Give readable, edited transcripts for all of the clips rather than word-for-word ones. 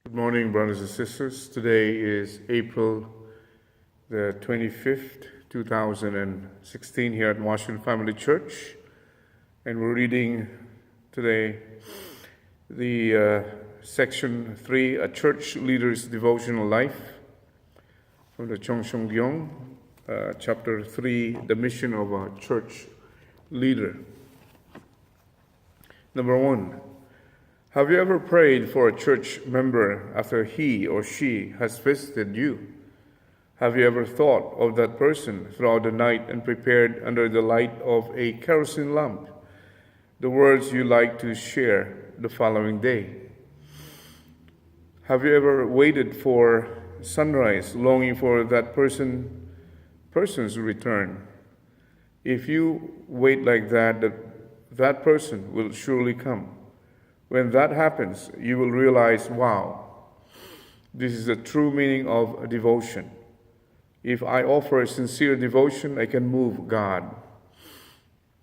Good morning, brothers and sisters. Today is April the 25th, 2016, here at Washington Family Church. And we're reading today the section 3, A Church Leader's Devotional Life, from the Cheon Seong Gyeong, chapter 3, The Mission of a Church Leader. Number 1. Have you ever prayed for a church member after he or she has visited you? Have you ever thought of that person throughout the night and prepared under the light of a kerosene lamp the words you like to share the following day? Have you ever waited for sunrise, longing for that person's return? If you wait like that person will surely come. When that happens, you will realize, wow, this is the true meaning of devotion. If I offer a sincere devotion, I can move God.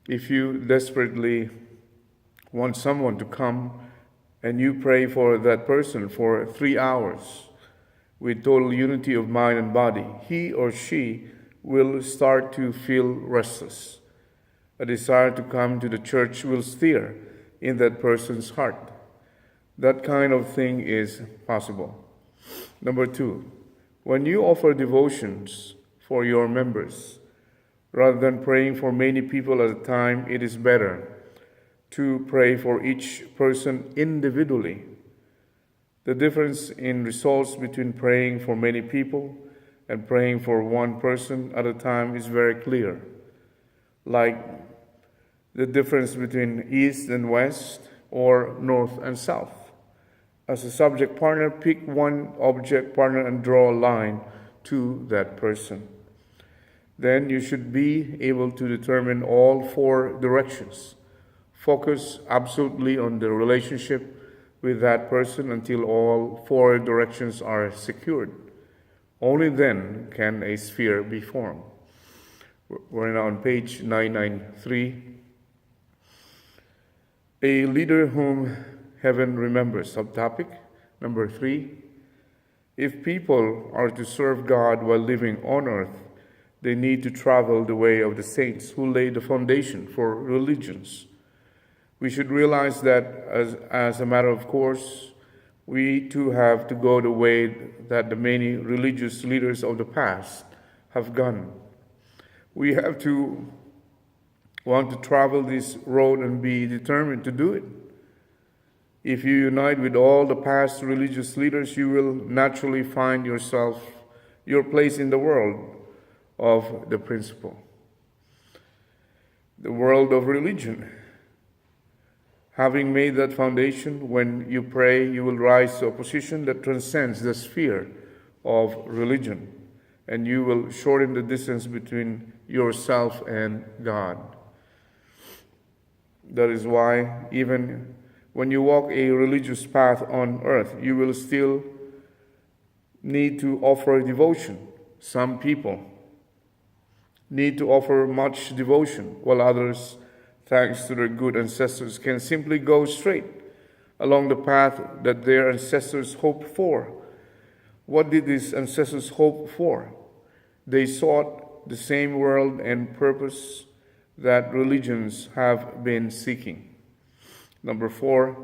If you desperately want someone to come and you pray for that person for 3 hours with total unity of mind and body, he or she will start to feel restless. A desire to come to the church will stir in that person's heart. That kind of thing is possible. Number 2, when you offer devotions for your members, rather than praying for many people at a time, it is better to pray for each person individually. The difference in results between praying for many people and praying for one person at a time is very clear. Like the difference between east and west or north and south. As a subject partner, pick one object partner and draw a line to that person. Then you should be able to determine all 4 directions. Focus absolutely on the relationship with that person until all 4 directions are secured. Only then can a sphere be formed. We're now on page 993. A leader whom heaven remembers. Subtopic number 3. If people are to serve God while living on earth, they need to travel the way of the saints who laid the foundation for religions. We should realize that as a matter of course, we too have to go the way that the many religious leaders of the past have gone. We have to want to travel this road and be determined to do it. If you unite with all the past religious leaders, you will naturally find your place in the world of the principle, the world of religion. Having made that foundation, when you pray, you will rise to a position that transcends the sphere of religion, and you will shorten the distance between yourself and God. That is why even when you walk a religious path on earth, you will still need to offer devotion. Some people need to offer much devotion, while others, thanks to their good ancestors, can simply go straight along the path that their ancestors hoped for. What did these ancestors hope for? They sought the same world and purpose that religions have been seeking. Number 4,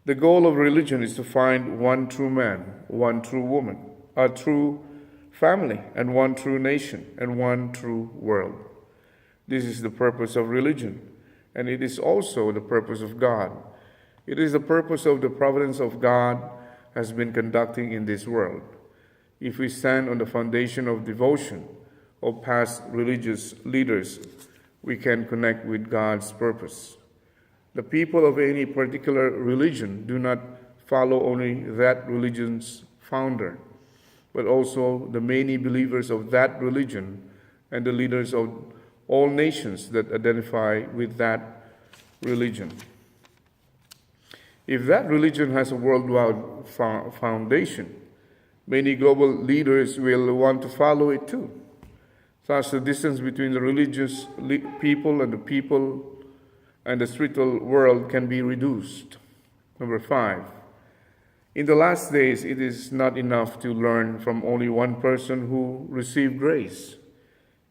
the goal of religion is to find one true man, one true woman, a true family, and one true nation, and one true world. This is the purpose of religion, and it is also the purpose of God. It is the purpose of the providence of God has been conducting in this world. If we stand on the foundation of devotion of past religious leaders, we can connect with God's purpose. The people of any particular religion do not follow only that religion's founder, but also the many believers of that religion and the leaders of all nations that identify with that religion. If that religion has a worldwide foundation, many global leaders will want to follow it too. Thus, the distance between the religious people and the spiritual world can be reduced. Number 5, In the last days, it is not enough to learn from only one person who received grace.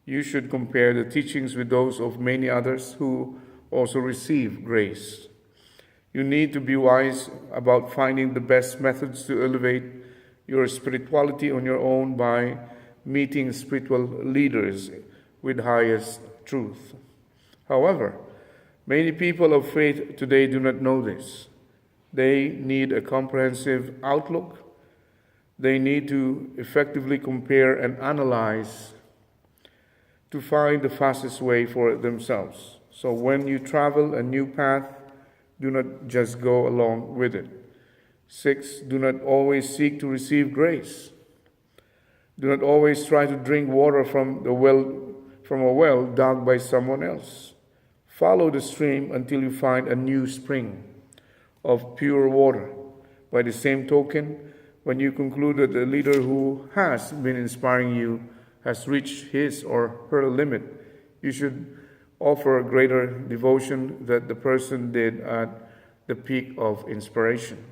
You should compare the teachings with those of many others who also receive grace. You need to be wise about finding the best methods to elevate your spirituality on your own by meeting spiritual leaders with highest truth. However, many people of faith today do not know this. They need a comprehensive outlook. They need to effectively compare and analyze to find the fastest way for themselves. So when you travel a new path, do not just go along with it. 6, do not always seek to receive grace. Do not always try to drink water from a well dug by someone else. Follow the stream until you find a new spring of pure water. By the same token, when you conclude that the leader who has been inspiring you has reached his or her limit, you should offer greater devotion than the person did at the peak of inspiration.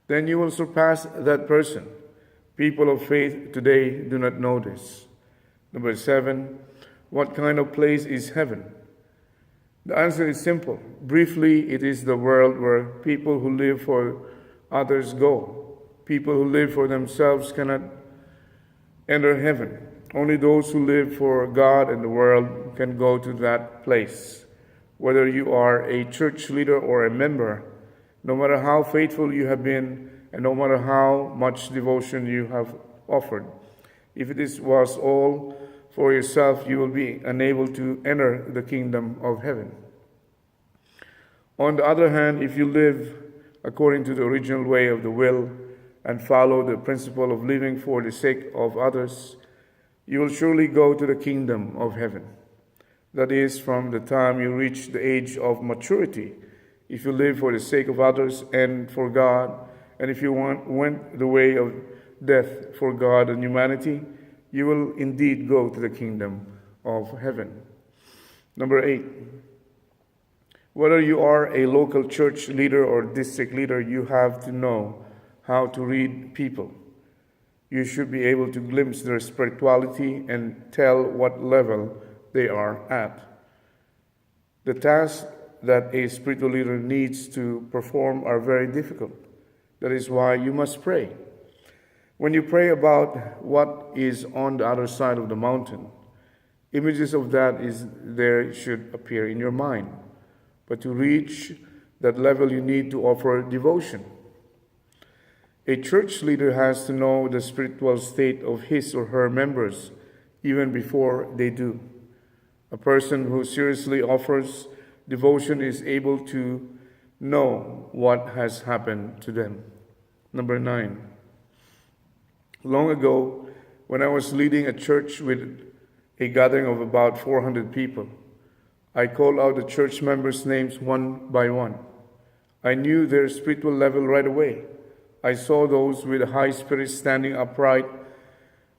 Then you will surpass that person. People of faith today do not know this. Number 7, what kind of place is heaven? The answer is simple. Briefly, it is the world where people who live for others go. People who live for themselves cannot enter heaven. Only those who live for God and the world can go to that place. Whether you are a church leader or a member, no matter how faithful you have been and no matter how much devotion you have offered, if was all for yourself, you will be unable to enter the kingdom of heaven. On the other hand, if you live according to the original way of the will and follow the principle of living for the sake of others, you will surely go to the kingdom of heaven. That is, from the time you reach the age of maturity. If you live for the sake of others and for God, and if you went the way of death for God and humanity, you will indeed go to the kingdom of heaven. Number 8, whether you are a local church leader or district leader, you have to know how to read people. You should be able to glimpse their spirituality and tell what level they are at. The tasks that a spiritual leader needs to perform are very difficult. That is why you must pray. When you pray about what is on the other side of the mountain, images of that there should appear in your mind. But to reach that level, you need to offer devotion. A church leader has to know the spiritual state of his or her members even before they do. A person who seriously offers devotion is able to know what has happened to them. Number 9. Long ago, when I was leading a church with a gathering of about 400 people, I called out the church members' names one by one. I knew their spiritual level right away. I saw those with a high spirit standing upright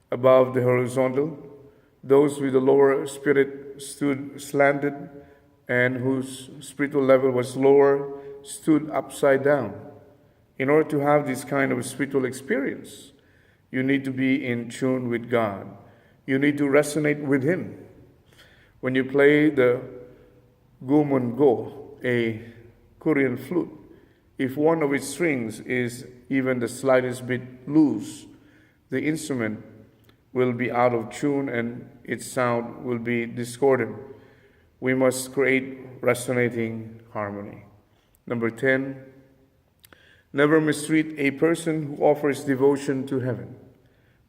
above the horizontal. Those with a lower spirit stood slanted, and whose spiritual level was lower stood upside down. In order to have this kind of spiritual experience, you need to be in tune with God. You need to resonate with Him. When you play the gumungo, a Korean flute, if one of its strings is even the slightest bit loose, the instrument will be out of tune and its sound will be discordant. We must create resonating harmony. Number 10, never mistreat a person who offers devotion to heaven.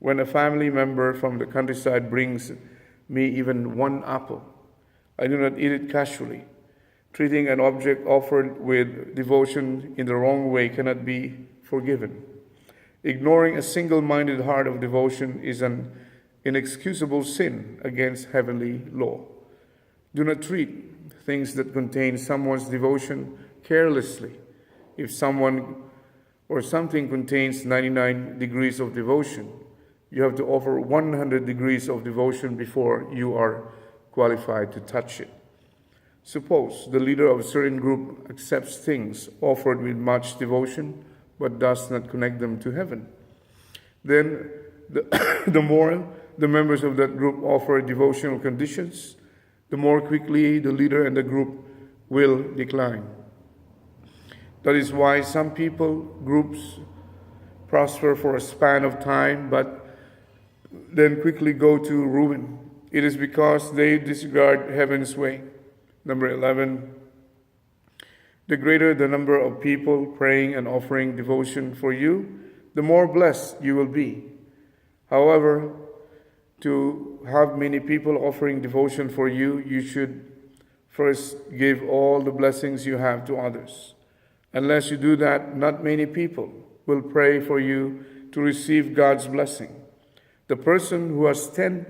When a family member from the countryside brings me even one apple, I do not eat it casually. Treating an object offered with devotion in the wrong way cannot be forgiven. Ignoring a single-minded heart of devotion is an inexcusable sin against heavenly law. Do not treat things that contain someone's devotion carelessly. If someone or something contains 99 degrees of devotion, you have to offer 100 degrees of devotion before you are qualified to touch it. Suppose the leader of a certain group accepts things offered with much devotion, but does not connect them to heaven. Then the more the members of that group offer devotional conditions, the more quickly the leader and the group will decline. That is why some groups prosper for a span of time, but then quickly go to ruin. It is because they disregard heaven's way. Number 11, the greater the number of people praying and offering devotion for you, the more blessed you will be. However, to have many people offering devotion for you, you should first give all the blessings you have to others. Unless you do that, not many people will pray for you to receive God's blessing. The person who has 10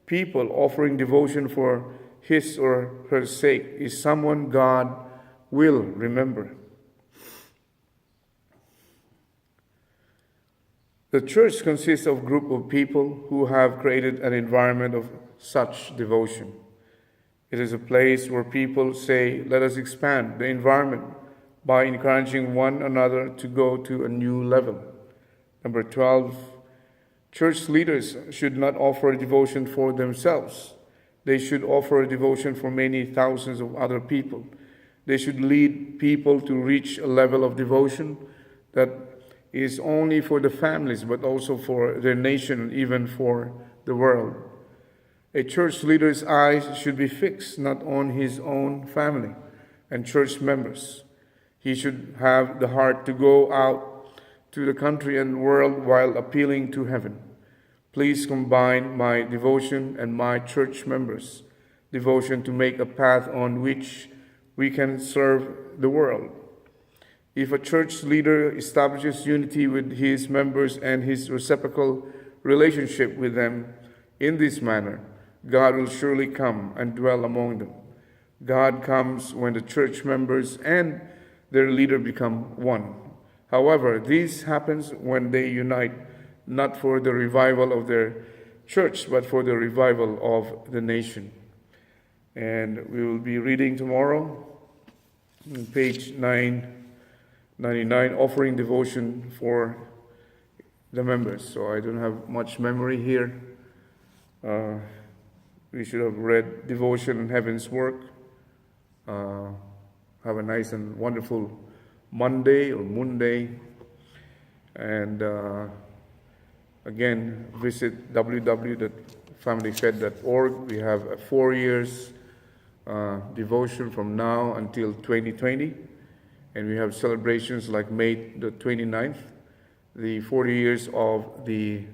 people offering devotion for his or her sake is someone God will remember. The church consists of a group of people who have created an environment of such devotion. It is a place where people say, let us expand the environment by encouraging one another to go to a new level. Number 12, church leaders should not offer devotion for themselves. They should offer devotion for many thousands of other people. They should lead people to reach a level of devotion that is only for the families, but also for their nation, even for the world. A church leader's eyes should be fixed not on his own family and church members. He should have the heart to go out to the country and world while appealing to heaven. Please combine my devotion and my church members' devotion to make a path on which we can serve the world. If a church leader establishes unity with his members and his reciprocal relationship with them in this manner, God will surely come and dwell among them. God comes when the church members and their leader become one. However, this happens when they unite, not for the revival of their church, but for the revival of the nation. And we will be reading tomorrow on page 999, offering devotion for the members. So I don't have much memory here. We should have read Devotion in Heaven's Work. Have a nice and wonderful Monday or Monday. And again, visit www.familyfed.org. We have a 4 years devotion from now until 2020. And we have celebrations like May the 29th, the 40 years of the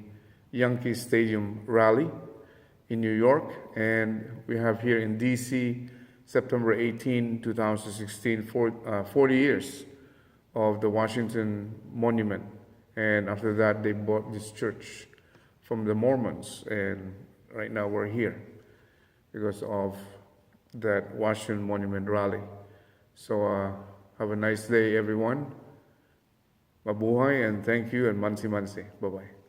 Yankee Stadium rally in New York. And we have here in DC, September 18, 2016, 40 years of the Washington Monument. And after that, they bought this church from the Mormons. And right now we're here because of that Washington Monument rally. So have a nice day, everyone. Mabuhay, and thank you, and mansi-mansi. Bye-bye.